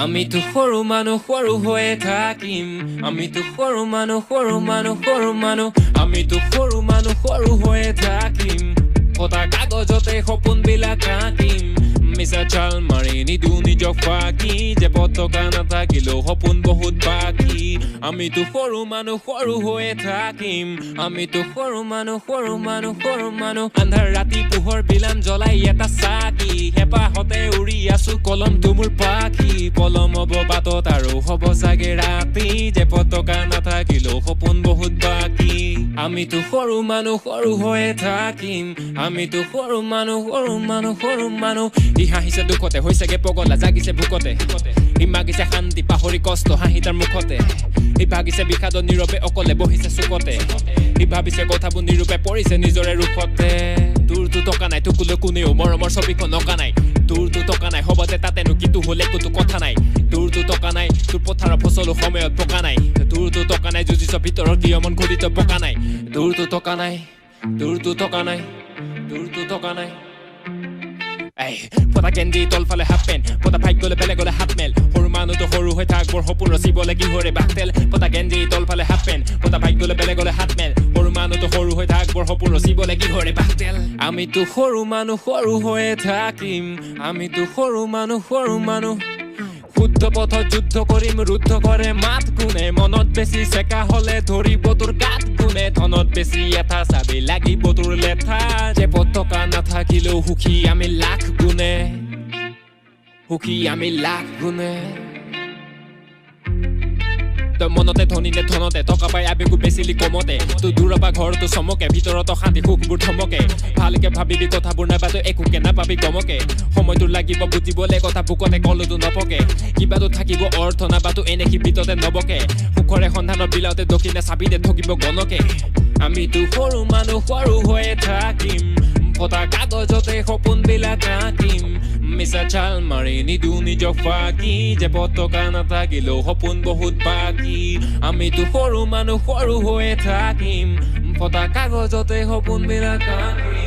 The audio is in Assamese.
আমি তো সৰু মানুহ সৰু হৈয়ে থাকিম আমি তো সৰু মানুহ আমি তো সৰু মানুহ সৰু হৈয়ে থাকিম ফটা কাগজতে সপোনবিলাক আঁকিম মিছা চাল মাৰি নিদু নিজক ফাঁকি যে পতকা নাথাকিলেও সপোন বহুত বাকী আমি তো সৰু মানুহ সৰু হৈয়ে থাকিম আমি তো সৰু মানুহ আন্ধাৰ ৰাতি পোহৰ বিলাম জ্বলাই এটা চাকি হেঁপাহতে উৰি আছো কলমটো মোৰ পাখি পলম হ'ব বাটত আৰু হ'ব চাগে ৰাতি যে পতকা নাথাকিলেও সপোন বহুত বাকী আমি তো সৰু মানুহ সৰু হৈয়ে থাকিম আমি তো সৰু মানুহ ই হাঁহিছে দুখতে হৈছেগে পগলা জাগিছে ভোকতে ই মাগিছে শান্তি পাহৰি কষ্ট হাঁহি তাৰ মুখতে ই ভাগিছে বিষাদত নীৰৱে অকলে বহিছে চুকতে ই ভাবিছে কথাবোৰ নিৰূপে পৰিছে নিজৰে ৰূপতে তোৰতো টকা নাই তোকলৈ কোনেও মৰমৰ ছবিখন অঁকা নাই তোৰতো টকা নাই হ'ব যে তাতেনো কিটো হ'লে একোতো কথা নাই তোৰতো টকা নাই তোৰ পথাৰৰ ফচলো সময়ত পকা নাই তোৰতো টকা নাই যুঁজিছ ভিতৰৰ কিয় মন ঘূৰিত পকা নাই তোৰতো টকা নাই পতা কেন্দি তলফালে হাফ পেন পতা ভাগ্য গ'লে বেলেগলে হাত মেল সৰু মানুহটো সৰু হৈ থাক বৰ সপোন ৰচিবলে কি হৰে বাকতেল পতা কেন্দি তলফালে হাফ পেন পতা ভাগ্য গ'লে বেলেগলে হাত মেল সৰু মানুহটো সৰু হৈ থাক বৰ সপোন ৰচিবলে কি হৰে বাকতেল আমিতো সৰু মানুহ সৰু হৈয়ে থাকিম আমিতো সৰু মানুহ শুদ্ধ পথত যুদ্ধ কৰিম ৰুদ্ধ কৰে মাত কোনে মনত বেছি চেকা হলে ধৰিব তোৰ গাত কোনে ধনত বেছি এটা চাবি লাগিব তোৰ লেঠা যে পতকা নাথাকিলেও সুখী আমি লাখ গুণে তই মনতে ধনীলে ধনতে টকা পাই আবেগো বেচিলি কমতে তোৰ দূৰৰ পৰা ঘৰটো চমকে ভিতৰত অশান্তি সুখবোৰ থমকে ভালকে ভাবিবি কথাবোৰ নাপাতো একোকে নাপাবি গমকে সময়টো লাগিব বুজিবলে কথা বুকতে কলতো নপকে কিবাটো থাকিব অৰ্থ নাপাতো এনে শিবিততে নবকে সুখৰে সন্ধানৰ বিলাওতে দক্ষিণে চাবিতে ঠকিব গণকে আমিতো সৰু মানুহ সৰু হৈয়ে থাকিম ফটা কাগজতে সপোনবিলাক আঁকিম মিছা চাল মাৰি নিদু নিজক ফাঁকি যে পতকা নাথাকিলেও সপোন বহুত বাকী আমিতো সৰু মানুহ সৰু হৈয়ে থাকিম ফটা কাগজতে সপোনবিলাক আঁকিম